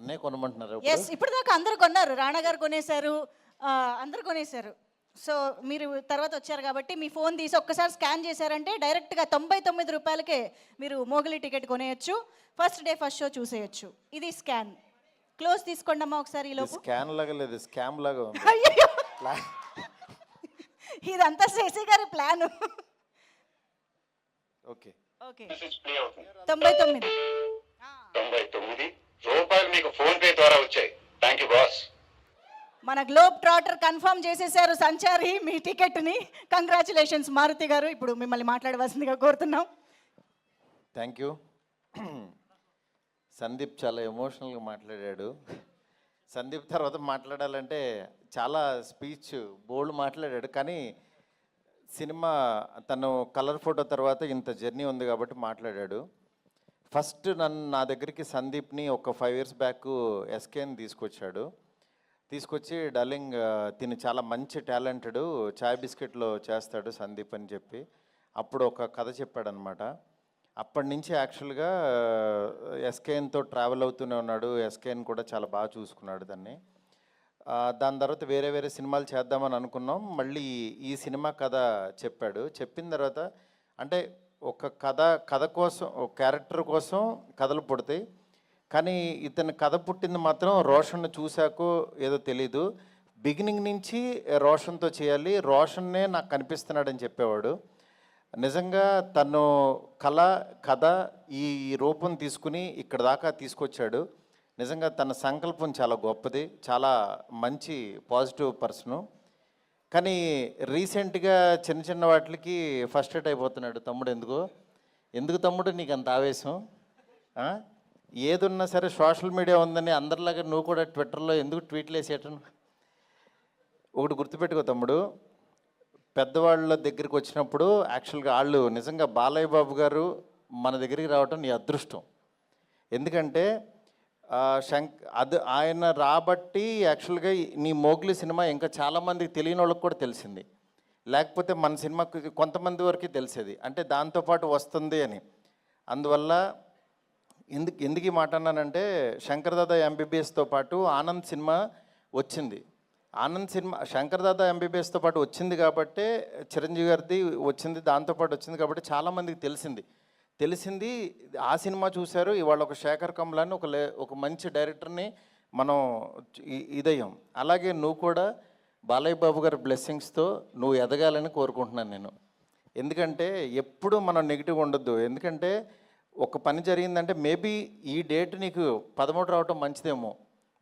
అన్నే కొనమంటున్నారు ఎస్, ఇప్పుడు దాకా అందరు కొన్నారు. రాణా గారు కొనేశారు, అందరు కొనేశారు. సో మీరు తర్వాత వచ్చారు కాబట్టి మీ ఫోన్ తీసి ఒక్కసారి స్కాన్ చేశారంటే డైరెక్ట్గా 99 రూపాయలకే మీరు మోగిలి టికెట్ కొనేయచ్చు. ఫస్ట్ డే ఫస్ట్ షో చూసేయచ్చు. ఇది స్కాన్. క్లోజ్ తీసుకోండి అమ్మా ఒకసారి ఈ లోపు. స్కాన్ లాగా లేదు, స్కామ్ లాగా ఉంది. అయ్యో, ఇదంతా శశి గారి ప్లాన్. ఓకే ఓకే, 99 రూపాయలు మీకు ఫోన్ పే ద్వారా వచ్చాయి. Thank you boss. మన గ్లోబ్ ట్రాటర్ కన్ఫర్మ్ చేసేసారు సంచారి మీ టికెట్ని. కంగ్రాచులేషన్స్ మారుతి గారు. ఇప్పుడు మిమ్మల్ని మాట్లాడవలసిందిగా కోరుతున్నాం. Thank you. సందీప్ చాలా ఎమోషనల్గా మాట్లాడాడు. సందీప్ తర్వాత మాట్లాడాలంటే చాలా స్పీచ్ బోల్డ్ మాట్లాడాడు, కానీ సినిమా తను కలర్ ఫోటో తర్వాత ఇంత జర్నీ ఉంది కాబట్టి మాట్లాడాడు. ఫస్ట్ నా దగ్గరికి సందీప్ని ఒక 5 years బ్యాక్ ఎస్కేని తీసుకొచ్చి డార్లింగ్ తిని చాలా మంచి టాలెంటెడ్, చాయ్ బిస్కెట్లో చేస్తాడు సందీప్ అని చెప్పి అప్పుడు ఒక కథ చెప్పాడనమాట. అప్పటి నుంచి యాక్చువల్గా ఎస్కేఎన్తో ట్రావెల్ అవుతూనే ఉన్నాడు. ఎస్కేఎన్ కూడా చాలా బాగా చూసుకున్నాడు దాన్ని. దాని తర్వాత వేరే సినిమాలు చేద్దామని అనుకున్నాం. మళ్ళీ ఈ సినిమా కథ చెప్పాడు. చెప్పిన తర్వాత అంటే ఒక కథ కోసం, ఒక క్యారెక్టర్ కోసం కథలు పుడతాయి, కానీ ఇతని కథ పుట్టింది మాత్రం రోషన్ను చూశాకో ఏదో తెలీదు. బిగినింగ్ నుంచి రోషన్తో చేయాలి, రోషన్నే నాకు కనిపిస్తున్నాడని చెప్పేవాడు. నిజంగా తను కథ ఈ రూపం తీసుకుని ఇక్కడ దాకా తీసుకొచ్చాడు. నిజంగా తన సంకల్పం చాలా గొప్పది, చాలా మంచి పాజిటివ్ పర్సను. కానీ రీసెంట్గా చిన్న వాటికి ఫస్ట్రేట్ అయిపోతున్నాడు. తమ్ముడు ఎందుకు తమ్ముడు నీకు అంత ఆవేశం? ఏదున్నా సరే సోషల్ మీడియా ఉందని అందరిలాగా నువ్వు కూడా ట్విట్టర్లో ఎందుకు ట్వీట్లు వేసేయటం? ఒకటి గుర్తుపెట్టుకో తమ్ముడు, పెద్దవాళ్ళ దగ్గరికి వచ్చినప్పుడు యాక్చువల్గా వాళ్ళు నిజంగా బాలయ్య బాబు గారు మన దగ్గరికి రావటం నీ అదృష్టం. ఎందుకంటే ఆయన రాబట్టి యాక్చువల్గా నీ మోగ్లీ సినిమా ఇంకా చాలామందికి తెలియని వాళ్ళకి కూడా తెలిసింది. లేకపోతే మన సినిమాకి కొంతమంది వరకు తెలిసేది, అంటే దాంతోపాటు వస్తుంది అని. అందువల్ల ఎందుకు ఈ మాట అన్నానంటే, శంకర్ దాదా ఎంబీబీఎస్తో పాటు ఆనంద్ సినిమా వచ్చింది. శంకర్ దాదా ఎంబీబీఎస్తో పాటు వచ్చింది కాబట్టి, చిరంజీవి గారిది వచ్చింది, దాంతోపాటు వచ్చింది కాబట్టి చాలామందికి తెలిసింది. ఆ సినిమా చూశారు. ఇవాళ ఒక శేఖర్ కమలాన్ని ఒక మంచి డైరెక్టర్ని మనం ఇదయ్యాం. అలాగే నువ్వు కూడా బాలయ్య బాబు గారి బ్లెస్సింగ్స్తో నువ్వు ఎదగాలని కోరుకుంటున్నాను నేను. ఎందుకంటే ఎప్పుడు మనం నెగిటివ్ ఉండొద్దు. ఎందుకంటే ఒక పని జరిగిందంటే మేబీ ఈ డేట్ నీకు 13 రావటం మంచిదేమో,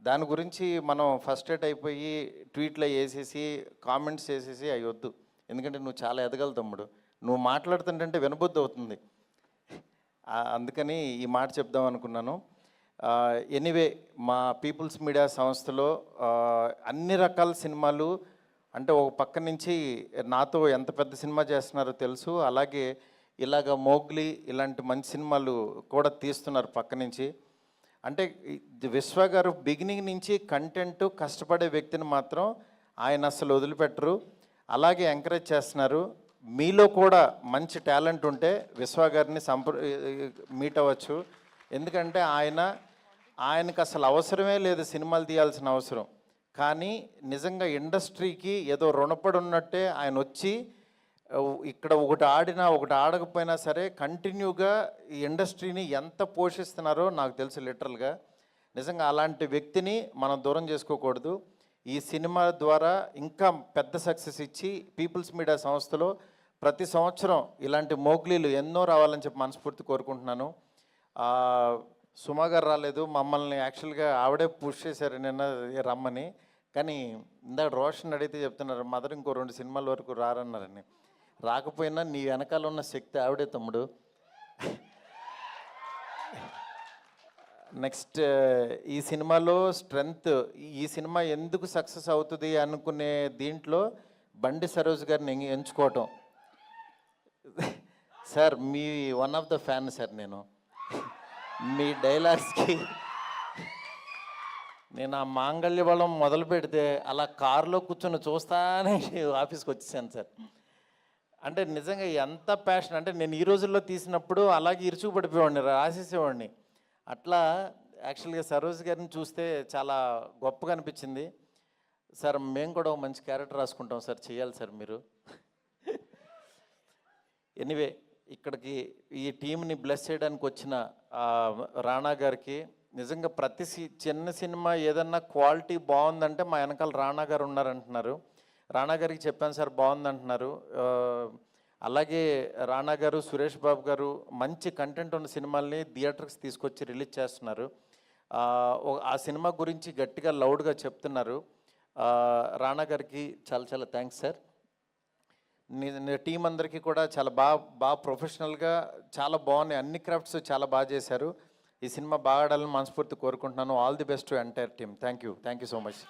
దాని గురించి మనం ఫస్ట్రేట్ అయిపోయి ట్వీట్లో వేసేసి కామెంట్స్ చేసేసి అవి వద్దు. ఎందుకంటే నువ్వు చాలా ఎదగలు తమ్ముడు. నువ్వు మాట్లాడుతుంటే వినబుద్ధి అవుతుంది. అందుకని ఈ మాట చెప్దాం అనుకున్నాను. ఎనీవే, మా పీపుల్స్ మీడియా సంస్థలో అన్ని రకాల సినిమాలు, అంటే ఒక పక్క నుంచి నాతో ఎంత పెద్ద సినిమా చేస్తున్నారో తెలుసు, అలాగే ఇలాగ మోగ్లీ ఇలాంటి మంచి సినిమాలు కూడా తీస్తున్నారు పక్క నుంచి. అంటే విశ్వ గారు బిగినింగ్ నుంచి కంటెంట్ కష్టపడే వ్యక్తిని మాత్రం ఆయన అసలు వదిలిపెట్టరు, అలాగే ఎంకరేజ్ చేస్తున్నారు. మీలో కూడా మంచి టాలెంట్ ఉంటే విశ్వ గారిని మీట్ అవ్వచ్చు. ఎందుకంటే ఆయనకు అసలు అవసరమే లేదు సినిమాలు తీయాల్సిన అవసరం, కానీ నిజంగా ఇండస్ట్రీకి ఏదో రుణపడి ఉన్నట్టే ఆయన వచ్చి ఇక్కడ ఒకటి ఆడినా ఒకటి ఆడకపోయినా సరే కంటిన్యూగా ఈ ఇండస్ట్రీని ఎంత పోషిస్తున్నారో నాకు తెలుసు లిటరల్గా. నిజంగా అలాంటి వ్యక్తిని మనం దూరం చేసుకోకూడదు. ఈ సినిమా ద్వారా ఇంకా పెద్ద సక్సెస్ ఇచ్చి పీపుల్స్ మీడియా సంస్థలో ప్రతి సంవత్సరం ఇలాంటి మోగ్లీలు ఎన్నో రావాలని చెప్పి మనస్ఫూర్తి కోరుకుంటున్నాను. సుమా గారు రాలేదు, మమ్మల్ని యాక్చువల్గా ఆవిడే పుష్ చేశారు నిన్న రమ్మని, కానీ ఇందాక రోషన్ అడిగితే చెప్తున్నారు మదర్ ఇంకో 2 సినిమాల వరకు రారన్నారని. రాకపోయినా నీ వెనకాల ఉన్న శక్తి ఆవిడే తమ్ముడు. నెక్స్ట్ ఈ సినిమాలో స్ట్రెంగ్త్, ఈ సినిమా ఎందుకు సక్సెస్ అవుతుంది అనుకునే దీంట్లో బండి సరోజ్ గారిని ఎంచుకోవటం. సార్ మీ one of the fan sir. నేను మీ డైలాగ్స్కి నేను ఆ మాంగళ్య బలం మొదలు పెడితే అలా కారులో కూర్చొని చూస్తానే ఆఫీస్కి వచ్చేసాను సార్. అంటే నిజంగా ఎంత ప్యాషన్ అంటే నేను ఈ రోజుల్లో తీసినప్పుడు అలాగే ఇరుచుకు పడిపోయేవాడిని, రాసేసేవాడిని. అట్లా యాక్చువల్గా సరోజ్ గారిని చూస్తే చాలా గొప్పగా అనిపించింది. సార్ మేము కూడా ఒక మంచి క్యారెక్టర్ రాసుకుంటాం సార్, చేయాలి సార్ మీరు. ఎనీవే ఇక్కడికి ఈ టీంని బ్లెస్ చేయడానికి వచ్చిన రాణా గారికి నిజంగా ప్రతి చిన్న సినిమా ఏదన్నా క్వాలిటీ బాగుందంటే మా వెనకాల రాణా గారు ఉన్నారంటున్నారు. రాణా గారికి చెప్పాను సార్ బాగుందంటున్నారు. అలాగే రాణా గారు, సురేష్ బాబు గారు మంచి కంటెంట్ ఉన్న సినిమాల్ని థియేటర్కి తీసుకొచ్చి రిలీజ్ చేస్తున్నారు. ఆ సినిమా గురించి గట్టిగా లౌడ్గా చెప్తున్నారు. రాణా గారికి చాలా చాలా థ్యాంక్స్ సార్. టీం అందరికీ కూడా చాలా బాగా ప్రొఫెషనల్గా చాలా బాగున్నాయి, అన్ని క్రాఫ్ట్స్ చాలా బాగా చేశారు. ఈ సినిమా బాగా ఆడాలని మనస్ఫూర్తి కోరుకుంటున్నాను. All the best to entire team. Thank you so much.